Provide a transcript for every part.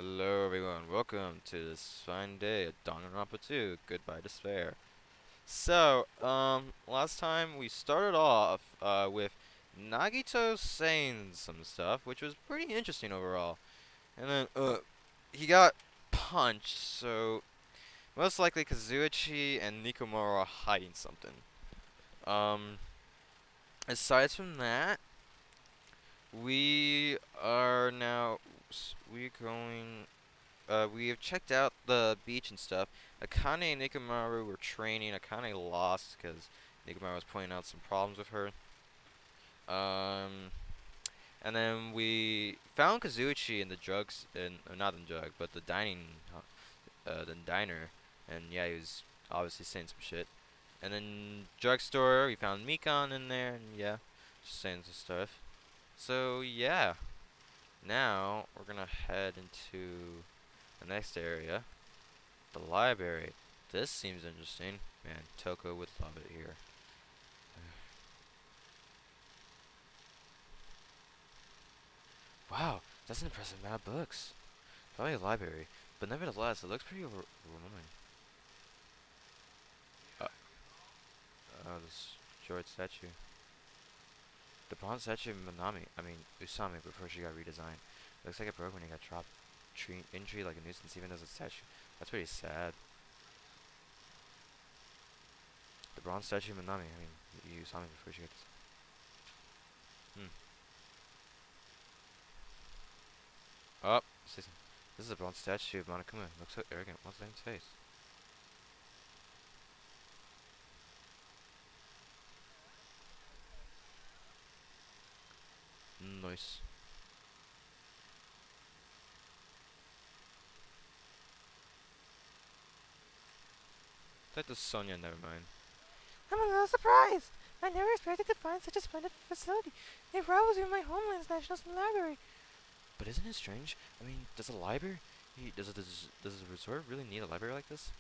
Hello everyone, welcome to this fine day at Danganronpa 2, Goodbye Despair. Last time we started off with Nagito saying some stuff, which was pretty interesting overall. And then, he got punched, so most likely Kazuichi and Nikomura are hiding something. Um, Aside from that, we are now, we going we have checked out the beach and stuff. Akane and Nikomaru were training. Akane lost because Nikomaru was pointing out some problems with her. Um, and then we found Kazuichi in the drugs, not in the drug, but the the diner. And yeah, he was obviously saying some shit. And then drugstore, we found Mikan in there, and yeah, just saying some stuff. So yeah, now we're gonna head into the next area. The library. This seems interesting. Man, Toko would love it here. Wow, that's an impressive amount of books. Probably a library, but nevertheless, it looks pretty overwhelming. Uh, oh, this short statue. The bronze statue of Usami, before she got redesigned. Looks like it broke when it got dropped in tree like a nuisance, even as a statue. That's pretty sad. The bronze statue of Usami before she got this. Hmm. Oh, this is a bronze statue of Monokuma. Looks so arrogant. What's that in his face? Nice. That was Sonya, never mind. I'm a little surprised. I never expected to find such a splendid facility. It rivals even my homeland's National Library. But isn't it strange? Does a library, does a resort really need a library like this?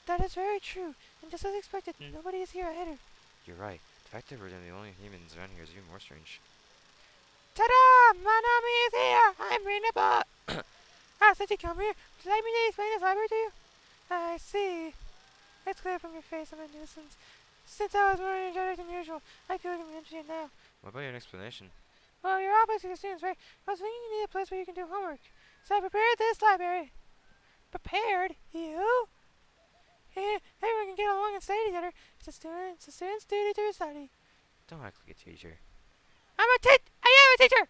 That is very true, and just as expected, nobody is here ahead. You're right. The fact that we're the only humans around here is even more strange. Ta-da! Manami is here! I'm reading a book! Since you come here, would you like me to explain this library to you? I see. It's clear from your face I'm a nuisance. Since I was more energetic than usual, I feel I'm interested now. What about your explanation? Well, you're all basically students, right? I was thinking you need a place where you can do homework. So I prepared this library. Prepared? You? Everyone can get along and stay together. It's a student's duty to study. Don't act like a teacher. I am a teacher!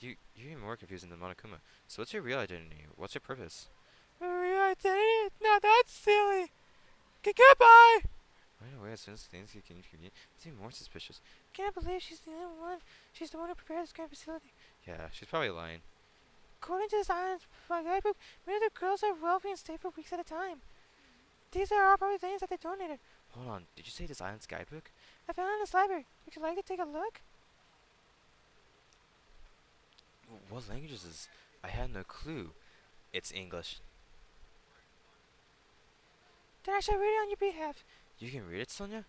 You're even more confusing than Monokuma. So what's your real identity? What's your purpose? Real identity? Now that's silly. Goodbye! Right away, as soon as things get inconvenient, it's even more suspicious. Can't believe she's the only one. She's the one who prepared this grand facility. Yeah, she's probably lying. According to this island's guidebook, many of the girls are wealthy and stay for weeks at a time. These are all probably things that they donated. Hold on, did you say this island's guidebook? I found it in this library. Would you like to take a look? What languages is? I had no clue. It's English. Then I shall read it on your behalf. You can read it, Sonia?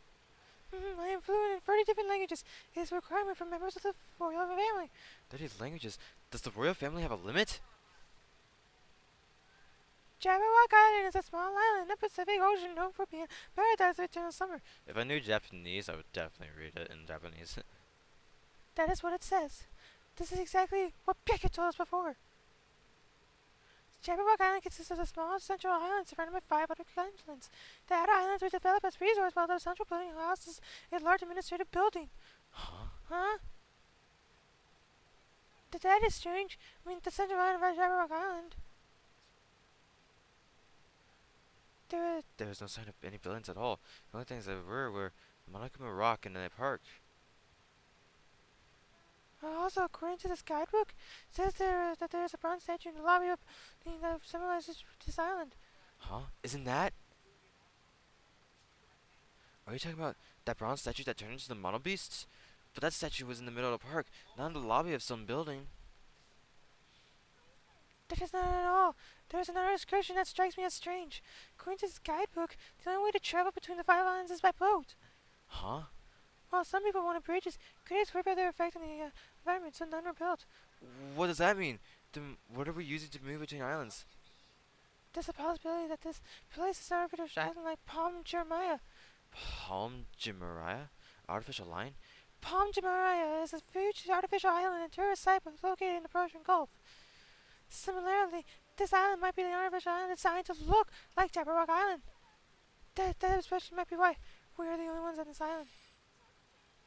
I am fluent in 30 different languages. It is a requirement for members of the royal family. 30 languages? Does the royal family have a limit? Jabberwock Island is a small island in the Pacific Ocean known for being paradise for eternal summer. If I knew Japanese, I would definitely read it in Japanese. That is what it says. This is exactly what Pika told us before. Jabberwock Island consists of a small central island surrounded by 5 other islands. The outer islands were developed as resorts while the central building houses a large administrative building. Huh? That is strange. The central island of Jabberwock Island. There was no sign of any buildings at all. The only things there were Monokuma Rock and a park. Also, according to this guidebook, it says that there is a bronze statue in the lobby of that symbolizes this island. Huh? Isn't that? Are you talking about that bronze statue that turned into the Mono Beasts? But that statue was in the middle of the park, not in the lobby of some building. That is not at all. There is another description that strikes me as strange. According to this guidebook, the only way to travel between the 5 islands is by boat. Huh? While some people wanted bridges, critics worried about their effect on the environment, so none were built. What does that mean? Then what are we using to move between islands? There's a possibility that this place is an artificial island like Palm Jeremiah. Palm Jimariah? Artificial line? Palm Jeremiah is a huge artificial island and tourist site located in the Persian Gulf. Similarly, this island might be the artificial island designed to look like Jabberwock Island. That especially might be why we are the only ones on this island.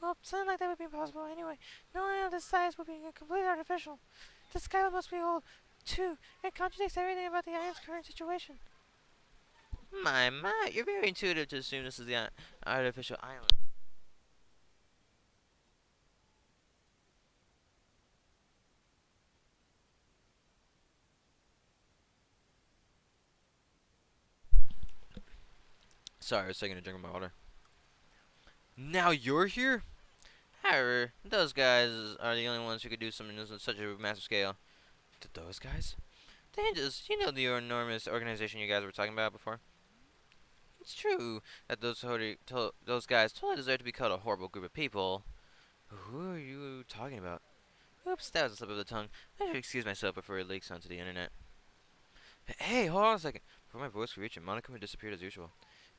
Well, something like that would be impossible anyway. No island of this size would be completely artificial. The sky must be old, too. It contradicts everything about the island's current situation. My, you're very intuitive to assume this is the artificial island. Sorry, I was taking a drink of my water. Now you're here? However, those guys are the only ones who could do something on such a massive scale. Those guys? Dangerous, you know the enormous organization you guys were talking about before? It's true that those guys totally deserve to be called a horrible group of people. Who are you talking about? Oops, that was a slip of the tongue. I should excuse myself before it leaks onto the internet. Hey, hold on a second. Before my voice could reach it, Monica had disappeared as usual.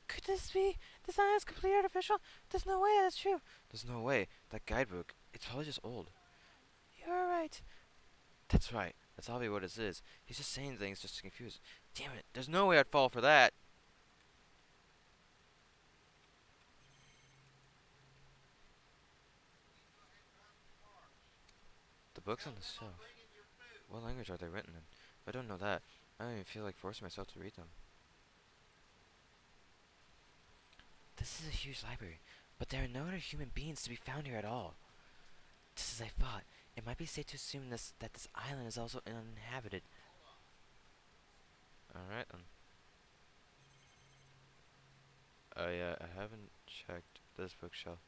Could this be? This island is completely artificial? There's no way that's true. There's no way. That guidebook, it's probably just old. You're right. That's right. That's probably what it is. He's just saying things just to confuse. Damn it. There's no way I'd fall for that. The books on the shelf. What language are they written in? If I don't know that, I don't even feel like forcing myself to read them. This is a huge library, but there are no other human beings to be found here at all. Just as I thought, it might be safe to assume that this island is also uninhabited. Alright then. Oh yeah, I haven't checked this bookshelf.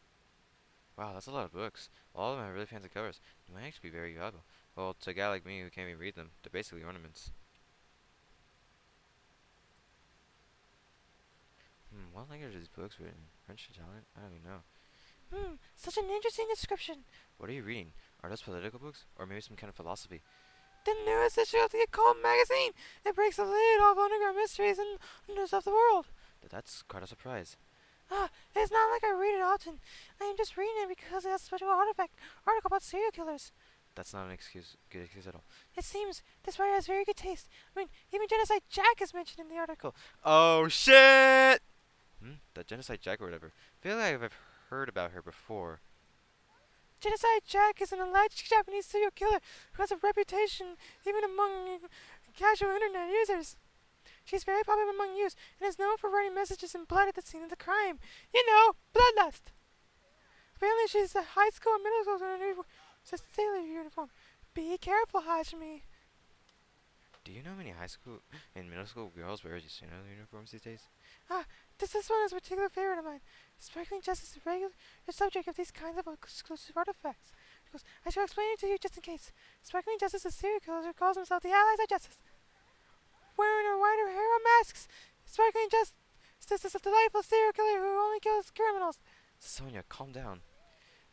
Wow, that's a lot of books. All of them have really fancy covers. They might actually be very valuable. Well, to a guy like me who can't even read them, they're basically ornaments. What language are these books written in? French, Italian? I don't even know. Such an interesting description. What are you reading? Are those political books? Or maybe some kind of philosophy? The newest issue of the Occult magazine. It breaks the lid off underground mysteries and wonders of the world. That's quite a surprise. It's not like I read it often. I am just reading it because it has a special article about serial killers. That's not an good excuse at all. It seems this writer has very good taste. I mean, even Genocide Jack is mentioned in the article. Oh shit! That Genocide Jack or whatever. I feel like I've heard about her before. Genocide Jack is an alleged Japanese serial killer who has a reputation even among casual internet users. She's very popular among youth and is known for writing messages in blood at the scene of the crime. You know, bloodlust. Apparently she's a high school and middle school student who wears a sailor uniform. Be careful, Hajime. Do you know how many high school and middle school girls wear sailor uniforms these days? This one is a particular favorite of mine. Sparkling Justice is a regular subject of these kinds of exclusive artifacts. She goes, I shall explain it to you just in case. Sparkling Justice is a serial killer who calls himself the Allies of Justice. Wearing a white harem masks, Sparkling Justice is a delightful serial killer who only kills criminals. Sonia, calm down.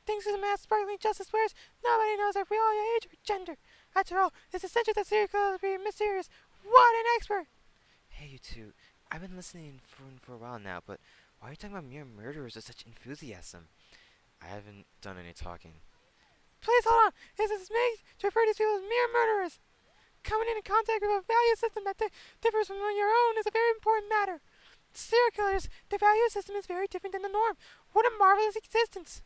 Thanks to the mask Sparkling Justice wears, nobody knows their real age or gender. After all, it's essential that serial killers be mysterious. What an expert! Hey, you two. I've been listening for a while now, but why are you talking about mere murderers with such enthusiasm? I haven't done any talking. Please hold on. Is this made to refer to these people as mere murderers? Coming into contact with a value system that differs from your own is a very important matter. Serial killers, their value system is very different than the norm. What a marvelous existence!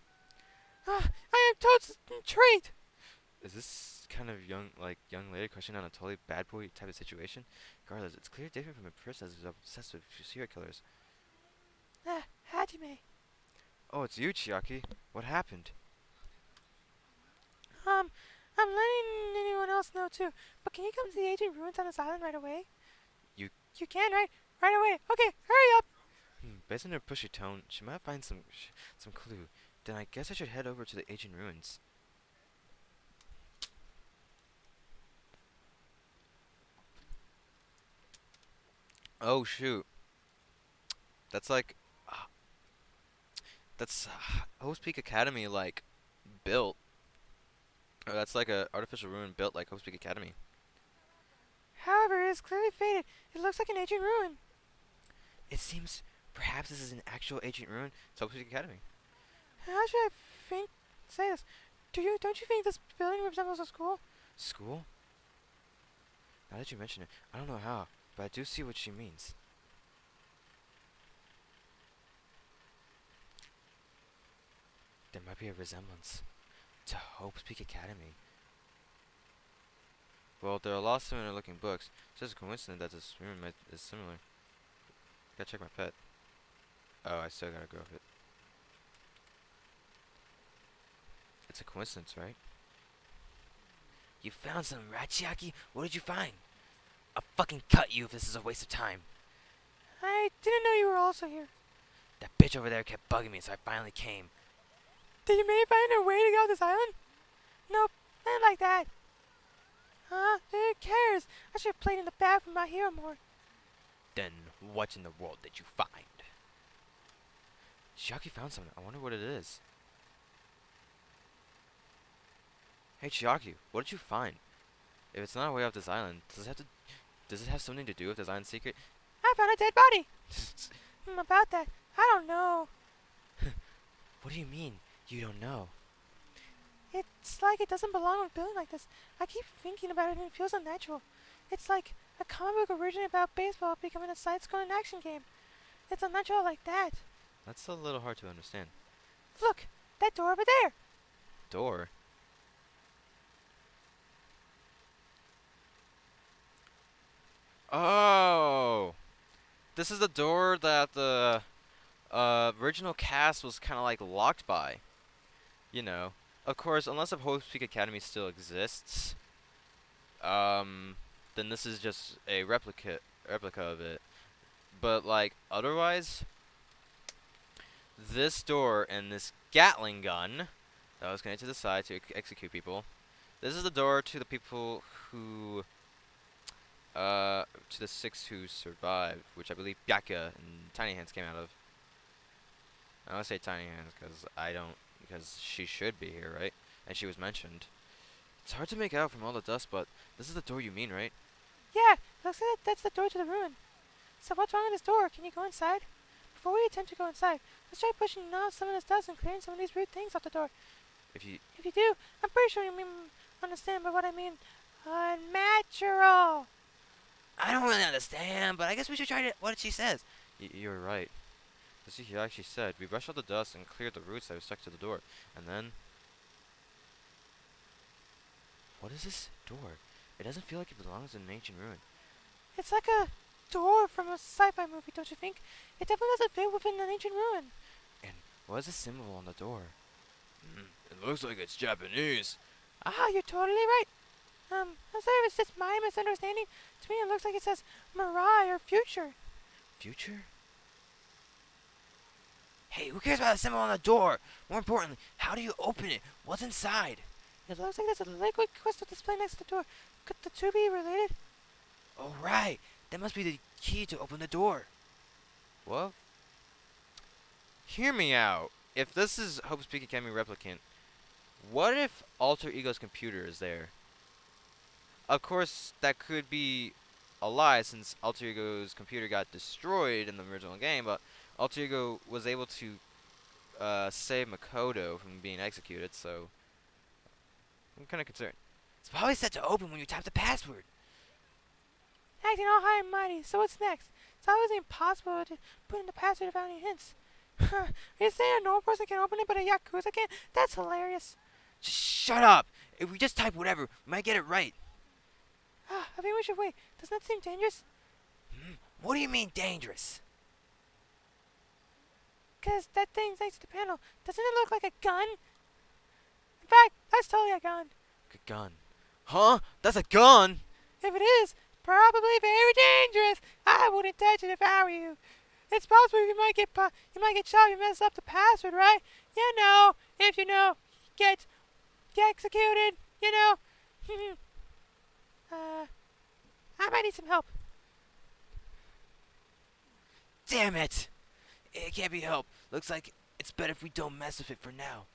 I am totally intrigued. Is this kind of young lady question on a totally bad boy type of situation? Regardless, it's clearly different from a person who's obsessed with serial killers. Hajime. Oh, it's you, Chiaki. What happened? I'm letting anyone else know too. But can you come to the ancient ruins on this island right away? You can, right? Right away. Okay, hurry up. Based on her pushy tone, she might find some clue. Then I guess I should head over to the ancient ruins. Oh shoot. That's like that's Hope's Peak Academy like built. Or that's like a artificial ruin built like Hope's Peak Academy. However, it is clearly faded. It looks like an ancient ruin. It seems perhaps this is an actual ancient ruin. It's Hopespeak Academy. How should I think say this? Don't you think this building resembles a school? School? Now that you mention it, I don't know how, but I do see what she means. There might be a resemblance to Hopespeak Academy. Well, there are a lot of similar looking books. It's just a coincidence that this room is similar. Gotta check my pet. Oh, I still gotta go with it. It's a coincidence, right? You found something, right, Chiaki? What did you find? I'll fucking cut you if this is a waste of time. I didn't know you were also here. That bitch over there kept bugging me, so I finally came. Did you maybe find a way to get off this island? Nope, not like that. Who cares? I should have played in the bathroom my hero more. Then what in the world did you find? Chiaki found something. I wonder what it is. Hey Chiaki, what did you find? If it's not a way off this island, does it have something to do with this island secret? I found a dead body. About that, I don't know. What do you mean, you don't know? It's like it doesn't belong with a building like this. I keep thinking about it and it feels unnatural. It's like a comic book originally about baseball becoming a side-scrolling action game. It's unnatural like that. That's a little hard to understand. Look, that door over there. Door? Oh! This is the door that the original cast was kind of like locked by. You know. Of course, unless the Hopespeak Academy still exists, then this is just a replica of it. But like otherwise, this door and this Gatling gun that was connected to the side to execute people. This is the door to the people who, to the 6 who survived, which I believe Byakuya and Tiny Hands came out of. I don't say Tiny Hands because she should be here, right? And she was mentioned. It's hard to make out from all the dust, but this is the door you mean, right? Yeah, looks like that's the door to the ruin. So what's wrong with this door? Can you go inside? Before we attempt to go inside, let's try pushing out some of this dust and clearing some of these rude things off the door. If you do, I'm pretty sure you understand by what I mean. Unnatural. I don't really understand, but I guess we should try what she says. You're right. As he actually said, we brushed out the dust and cleared the roots that were stuck to the door. And then... What is this door? It doesn't feel like it belongs in an ancient ruin. It's like a door from a sci-fi movie, don't you think? It definitely doesn't fit within an ancient ruin. And what is the symbol on the door? It looks like it's Japanese. You're totally right. I'm sorry if it's just my misunderstanding. To me, it looks like it says Mirai or future. Future? Hey, who cares about the symbol on the door? More importantly, how do you open it? What's inside? It looks like there's a liquid crystal display next to the door. Could the two be related? Oh, right. That must be the key to open the door. What? Hear me out. If this is Hopespeak Academy replicant, what if Alter Ego's computer is there? Of course, that could be a lie since Alter Ego's computer got destroyed in the original game, but Alter Ego was able to save Makoto from being executed, so I'm kind of concerned. It's probably set to open when you type the password. Acting all high and mighty, so what's next? It's obviously impossible to put in the password without any hints. Are you saying a normal person can open it but a Yakuza can't? That's hilarious. Shut up! If we just type whatever, we might get it right. I think we should wait. Doesn't that seem dangerous? What do you mean dangerous? 'Cause that thing's next to the panel. Doesn't it look like a gun? In fact, that's totally a gun. A gun. Huh? That's a gun? If it is, probably very dangerous. I wouldn't touch it if I were you. It's possible you might get shot if you mess up the password, right? You know, if you know, get executed. You know. I might need some help. Damn it! It can't be helped. Looks like it's better if we don't mess with it for now.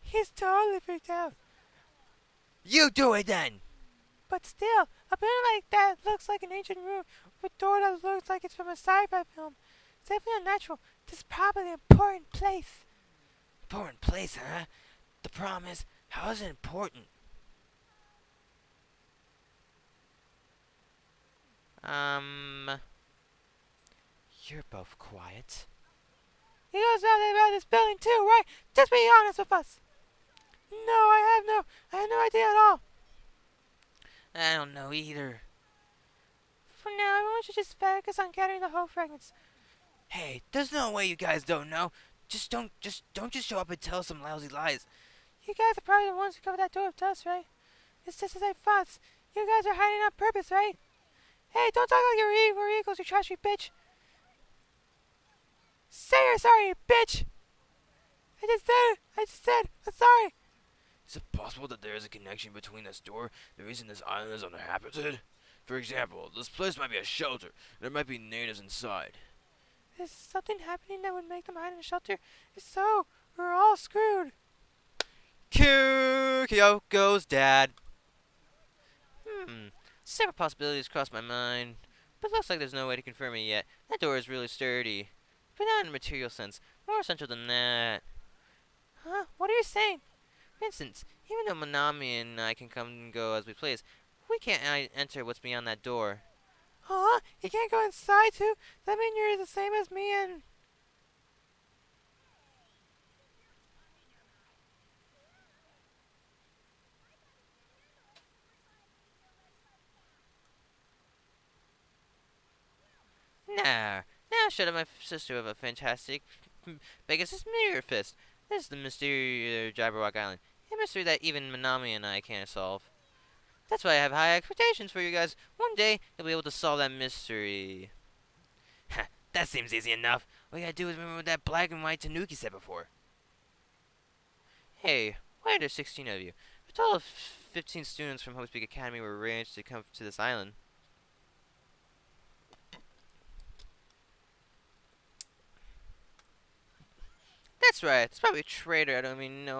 He's totally freaked out. You do it then! But still, a building like that looks like an ancient ruin with a door that looks like it's from a sci-fi film. It's definitely unnatural. This is probably an important place. Important place, huh? The problem is, how is it important? Um, you're both quiet. You know something about this building too, right? Just be honest with us. No, I have no idea at all. I don't know either. For now, everyone should just focus on gathering the whole fragments. Hey, there's no way you guys don't know. Don't just show up and tell some lousy lies. You guys are probably the ones who covered that door with dust, right? It's just as I thought. You guys are hiding on purpose, right? Hey, don't talk like you're equals, you trashy bitch. Say you're sorry, you bitch. I just said, I'm sorry. Is it possible that there is a connection between this door, the reason this island is uninhabited? For example, this place might be a shelter. There might be natives inside. Is something happening that would make them hide in a shelter? If so, we're all screwed. Kyoko's dad. Several possibilities crossed my mind, but looks like there's no way to confirm it yet. That door is really sturdy, but not in a material sense. More essential than that. Huh? What are you saying? For instance, even though Manami and I can come and go as we please, we can't enter what's beyond that door. Huh? You can't go inside too? That mean you're the same as me and... Nah. Now shut up my sister with a fantastic Pegasus Mirror Fist. This is the mystery of Jabberwock Island. A mystery that even Manami and I can't solve. That's why I have high expectations for you guys. One day, you'll be able to solve that mystery. Ha, that seems easy enough. All you gotta do is remember what that black and white Tanuki said before. Hey, why are there 16 of you? A total of 15 students from Hopespeak Academy were arranged to come to this island. That's right. It's probably a traitor I don't even know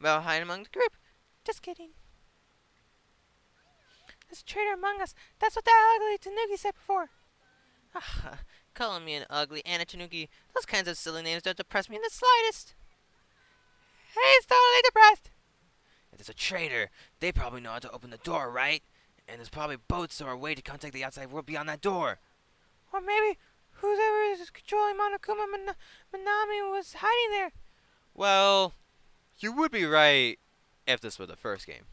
about hiding among the group. Just kidding. There's a traitor among us. That's what that ugly Tanuki said before. Calling me an ugly and a Tanuki, those kinds of silly names don't depress me in the slightest. He's totally depressed. If there's a traitor, they probably know how to open the door, right? And there's probably boats or a way to contact the outside world beyond that door. Or maybe whoever is controlling Monokuma Manami was hiding there. Well, you would be right if this were the first game.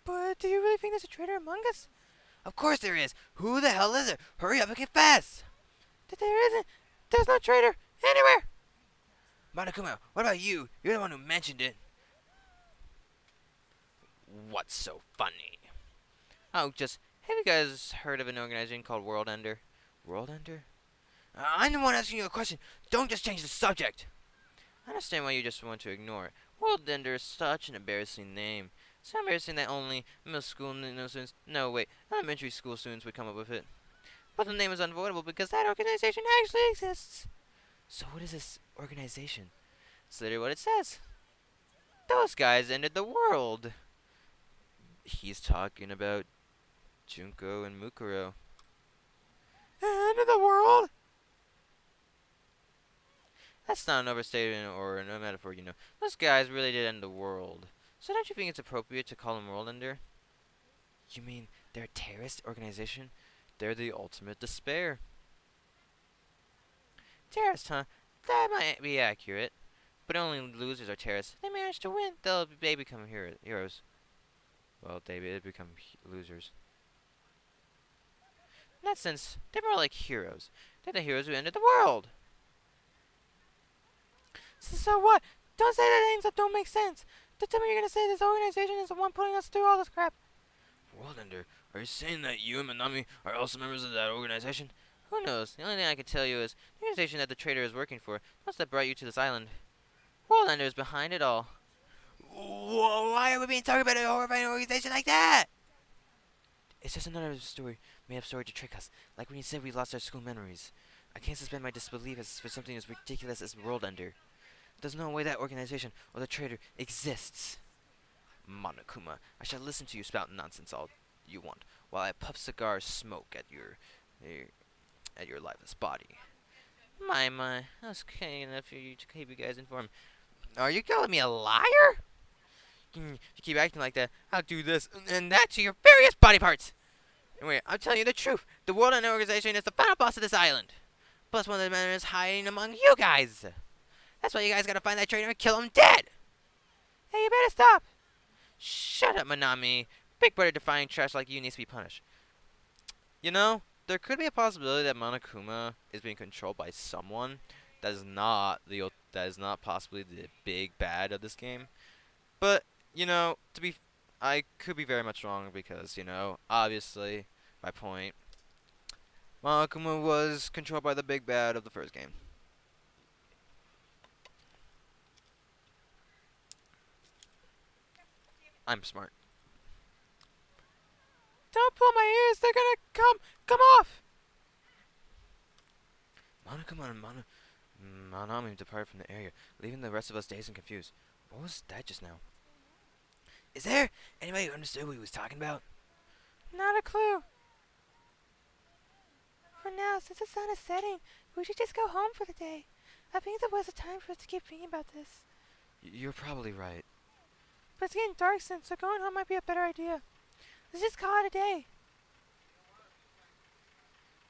But do you really think there's a traitor among us? Of course there is. Who the hell is it? Hurry up and confess. There isn't. There's no traitor anywhere. Monokuma, what about you? You're the one who mentioned it. What's so funny? Oh, have you guys heard of an organization called World Ender? World Ender? I'm the one asking you a question. Don't just change the subject. I understand why you just want to ignore it. World Ender is such an embarrassing name. So embarrassing that only middle school students, no wait, elementary school students would come up with it. But the name is unavoidable because that organization actually exists. So what is this organization? It's literally what it says. Those guys ended the world. He's talking about Junko and Mukuro. End of the world? That's not an overstatement or a metaphor, you know. Those guys really did end the world. So don't you think it's appropriate to call them World Ender? You mean they're a terrorist organization? They're the ultimate despair. Terrorist, huh? That might be accurate. But only losers are terrorists. They manage to win. They become heroes. Well, they become losers. In that sense, they're more like heroes. They're the heroes who ended the world. So what? Don't say the names that don't make sense. Don't tell me you're gonna say this organization is the one putting us through all this crap. World Ender, are you saying that you and Manami are also members of that organization? Who knows? The only thing I can tell you is the organization that the traitor is working for, that's that brought you to this island. World Ender is behind it all. Why are we being talking about a horrifying organization like that? It's just another story, made-up story to trick us. Like when you said we lost our school memories. I can't suspend my disbelief for something as ridiculous as World Ender. There's no way that organization or the traitor exists. Monokuma, I shall listen to you spout nonsense all you want, while I puff cigar smoke eh, at your lifeless body. My, I was kind enough for you to keep you guys informed. Are you calling me a liar? If you keep acting like that, I'll do this and that to your various body parts. Anyway, I'm telling you the truth. The World End Organization is the final boss of this island. Plus, one of the men is hiding among you guys. That's why you guys gotta find that traitor and kill him dead. Hey, you better stop. Shut up, Manami. Big brother defying trash like you needs to be punished. You know, there could be a possibility that Monokuma is being controlled by someone that is not possibly the big bad of this game. But you know, I could be very much wrong because obviously, my point, Monokuma was controlled by the big bad of the first game. I'm smart. Don't pull my ears. They're gonna come off. Monokuma and Manami departed from the area, leaving the rest of us dazed and confused. What was that just now? Is there anybody who understood what he was talking about? Not a clue. For now, since the sun is setting, we should just go home for the day. I think there was a time for us to keep thinking about this. You're probably right. But it's getting dark soon, so going home might be a better idea. Let's just call it a day.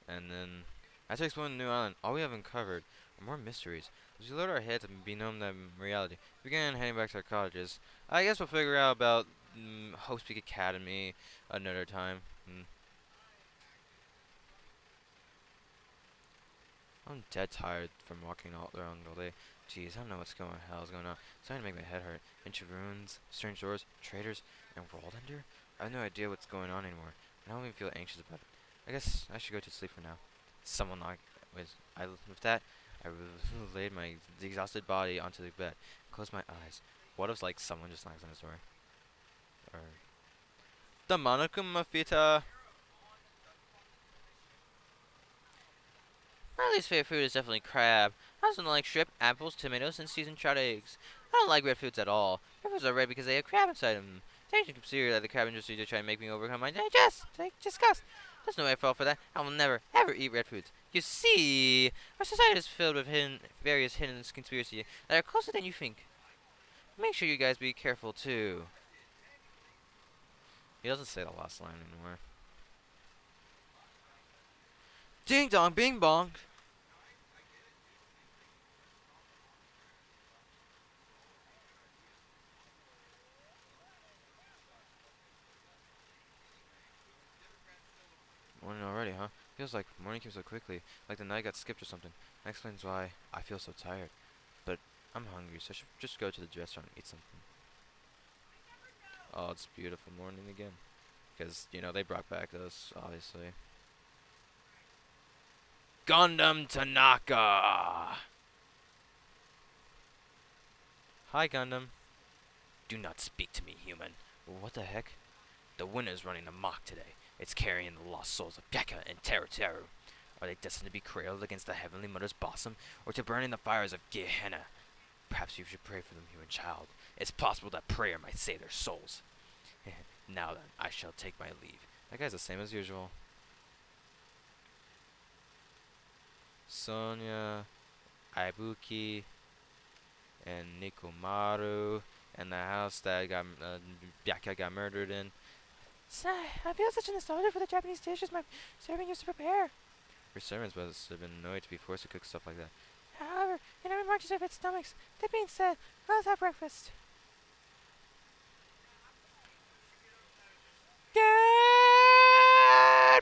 And then, after exploring the new island, all we have uncovered are more mysteries. As we load our heads and be known that reality, we began heading back to our cottages. I guess we'll figure out about Hopespeak Academy another time. I'm dead tired from walking all around all day. Jeez, I don't know what's going on. It's starting to make my head hurt. Ancient ruins, strange doors, traitors, and world ender? I have no idea what's going on anymore. I don't even feel anxious about it. I guess I should go to sleep for now. Someone knocked. With that, I laid my exhausted body onto the bed, closed my eyes. What if like someone just knocks on his door? Or the Monokuma Fita. My least favorite food is definitely crab. I also don't like shrimp, apples, tomatoes, and seasoned trout eggs. I don't like red foods at all. Red foods are red because they have crab inside them. It's actually consider that the crab industry to try and make me overcome my digest. Disgust. There's no way I fall for that. I will never, ever eat red foods. You see, our society is filled with various hidden conspiracies that are closer than you think. Make sure you guys be careful too. He doesn't say the last line anymore. Ding dong, bing bong. Morning already, huh? Feels like morning came so quickly, like the night got skipped or something. That explains why I feel so tired. But I'm hungry, so I should just go to the restaurant and eat something. Oh, it's beautiful morning again. Because, they brought back those, obviously. Gundam Tanaka! Hi, Gundam. Do not speak to me, human. What the heck? The wind is running amok today. It's carrying the lost souls of Gekka and Teru. Are they destined to be cradled against the Heavenly Mother's bosom, or to burn in the fires of Gehenna? Perhaps you should pray for them, human child. It's possible that prayer might save their souls. Now then, I shall take my leave. That guy's the same as usual. Sonia, Ibuki, and Nikomaru, and the house that Byakuya got murdered in. Sigh, I feel such a nostalgia for the Japanese dishes my servant used to prepare. Her servants must have been annoyed to be forced to cook stuff like that. However, it never marches their fit stomachs. That being said, let's have breakfast. Good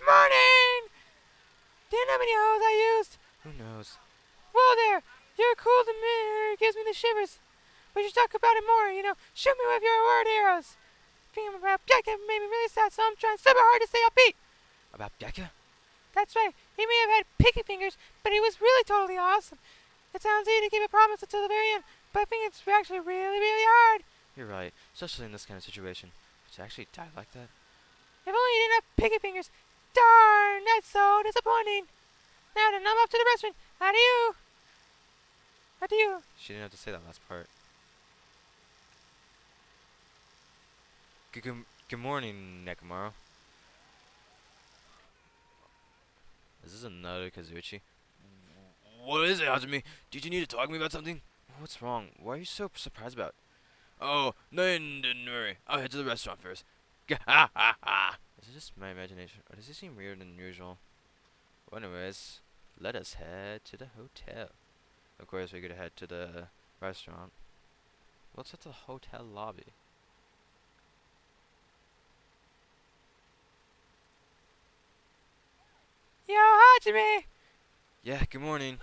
morning! Do you know how many O's I used? Who knows? Whoa there! You're cool to me, it gives me the shivers. We should talk about it more, Shoot me with your word arrows. Thinking about Byakuya made me really sad, so I'm trying super hard to stay upbeat. About Byakuya? That's right. He may have had picky fingers, but he was really totally awesome. It sounds easy to keep a promise until the very end, but I think it's actually really, really hard. You're right, especially in this kind of situation. But to actually die like that? If only he didn't have picky fingers. Darn, that's so disappointing. Now then, I'm off to the restaurant. Adieu. Adieu. She didn't have to say that last part. Good morning, Nekomaru. Is this another Kazuichi? What is it, Hajime? Did you need to talk to me about something? What's wrong? Why are you so surprised about? Oh, no, don't worry. I'll head to the restaurant first. Ha ha ha! Is it just my imagination, or does it seem weirder than usual? Well, anyways, let us head to the hotel. Of course, we're gonna head to the restaurant. Let's head to the hotel lobby. Yo, Hajime! Yeah, good morning.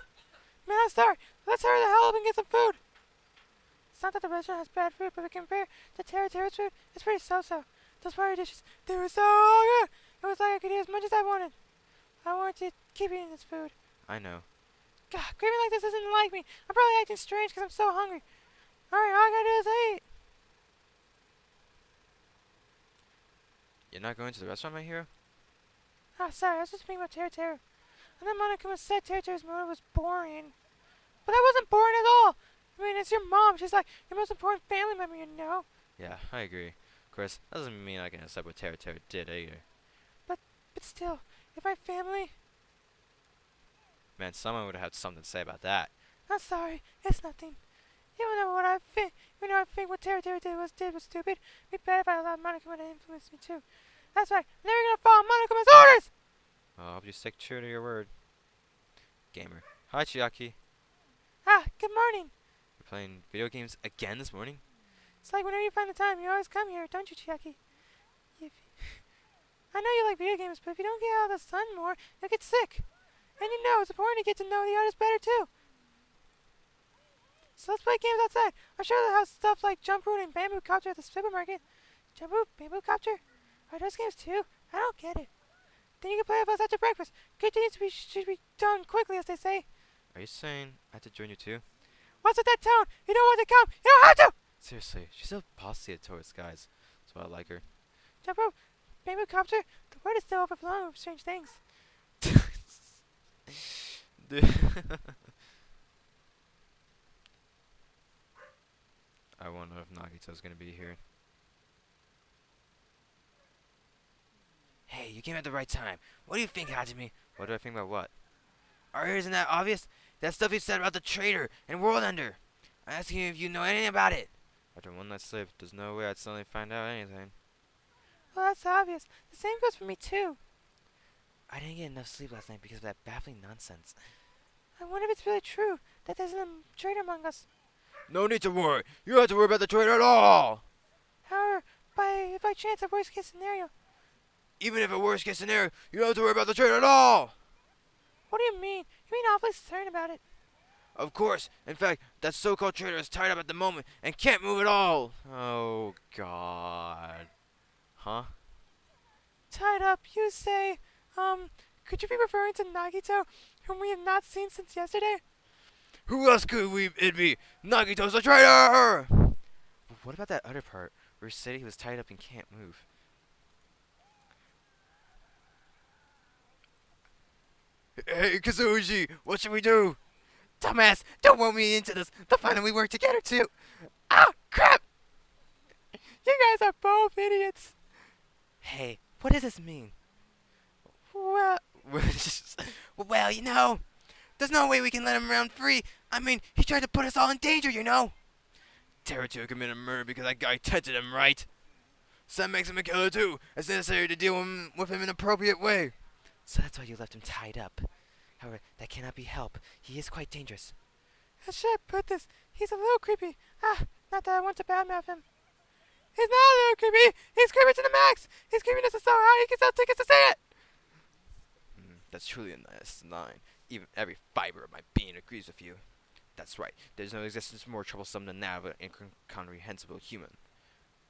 Man, I'm sorry. Let's hurry the hell up and get some food. It's not that the restaurant has bad food, but compared to Terra's food, it's pretty so-so. Those party dishes, they were so good. It was like I could eat as much as I wanted. I wanted to keep eating this food. I know. God, craving like this isn't like me. I'm probably acting strange because I'm so hungry. Alright, all I gotta do is eat. You're not going to the restaurant, my hero? Ah, sorry, I was just thinking about Terra. And then Monica said Terra's motive was boring. But that wasn't boring at all. I mean, it's your mom. She's like your most important family member, you know. Yeah, I agree. Of course, that doesn't mean I can accept what Terra did either. But still, if my family... Man, someone would have had something to say about that. I'm sorry, it's nothing. You don't know what I think. You know, I think what Terra did was stupid. It'd be bad if I allowed Monica to influence me too. That's right. I'm never gonna follow Monica's orders. I hope you stick true to your word. Gamer. Hi, Chiaki. Ah, good morning. You're playing video games again this morning? It's like whenever you find the time, you always come here, don't you, Chiaki? If I know you like video games, but if you don't get out of the sun more, you'll get sick. And you know, it's important to get to know the artist better too. So let's play games outside. I'm sure they'll have stuff like Jump Root and Bamboo Copter at the supermarket. Jump Root, Bamboo Copter? Are those games too? I don't get it. Then you can play with us after breakfast. Good things should be done quickly, as they say. Are you saying I have to join you too? What's with that tone? You don't want to come. You don't have to! Seriously, she's so positive towards guys. That's why I like her. Jump Root, Bamboo Copter, the word is still overflowing with strange things. Dude. I wonder if Nagito's gonna be here. Hey, you came at the right time. What do you think, Hajime? What do I think about what? Isn't that obvious? That stuff you said about the traitor and World Ender. I'm asking you if you know anything about it. After one night's sleep, there's no way I'd suddenly find out anything. Well, that's obvious. The same goes for me, too. I didn't get enough sleep last night because of that baffling nonsense. I wonder if it's really true that there's a traitor among us. No need to worry. You don't have to worry about the traitor at all. However, if by chance a worst case scenario. Even if a worst case scenario, you don't have to worry about the traitor at all. What do you mean? You mean awfully certain about it? Of course. In fact, that so-called traitor is tied up at the moment and can't move at all. Oh, God. Huh? Tied up, you say? Could you be referring to Nagito, whom we have not seen since yesterday? Who else could it be? Nagito's a traitor! But what about that other part where he said he was tied up and can't move? Hey, Kazuji, what should we do? Dumbass, don't roll me into this. They'll find out we work together too. Ah, crap! You guys are both idiots. Hey, what does this mean? Well, you know, there's no way we can let him run free. I mean, he tried to put us all in danger, you know. Teruto committed murder because that guy tempted him, right? So that makes him a killer too. It's necessary to deal with him in an appropriate way. So that's why you left him tied up. However, that cannot be helped. He is quite dangerous. How should I put this? He's a little creepy. Ah, not that I want to badmouth him. He's not a little creepy. He's creepy to the max. His creepiness is so high he can sell tickets to see it. That's truly a nice line. Even every fiber of my being agrees with you. That's right. There's no existence more troublesome than that of an incomprehensible human.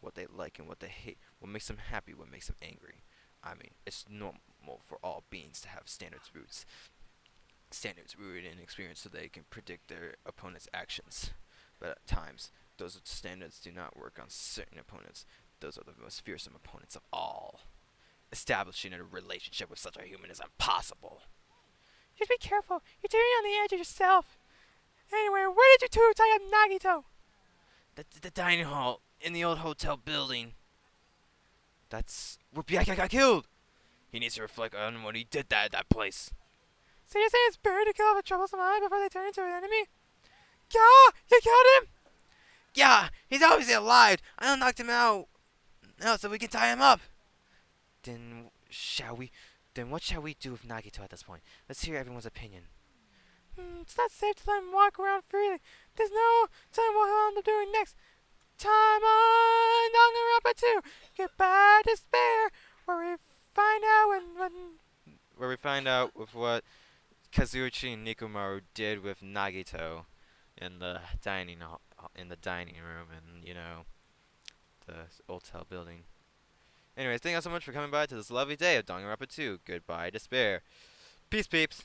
What they like and what they hate. What makes them happy, what makes them angry. I mean, it's normal for all beings to have standards rooted in experience so they can predict their opponent's actions. But at times, those standards do not work on certain opponents. Those are the most fearsome opponents of all. Establishing a relationship with such a human is impossible. Just be careful. You're tearing on the edge of yourself. Anyway, where did you two tie up Nagito? The dining hall in the old hotel building. That's where Byakuya got killed. He needs to reflect on what he did at that place. So you're saying it's better to kill off a troublesome eye before they turn into an enemy? Yeah, you killed him. Yeah, he's obviously alive. I knocked him out. No, so we can tie him up. Then shall we? Then what shall we do with Nagito at this point? Let's hear everyone's opinion. It's not safe to let him walk around freely. There's no telling what he'll end up doing next. Time on Danganronpa 2. Goodbye despair. Where we find out Where we find out with what Kazuchi and Nikomaru did with Nagito in the dining room and the hotel building. Anyways, thank you all so much for coming by to this lovely day of Danganronpa 2. Goodbye despair. Peace, peeps.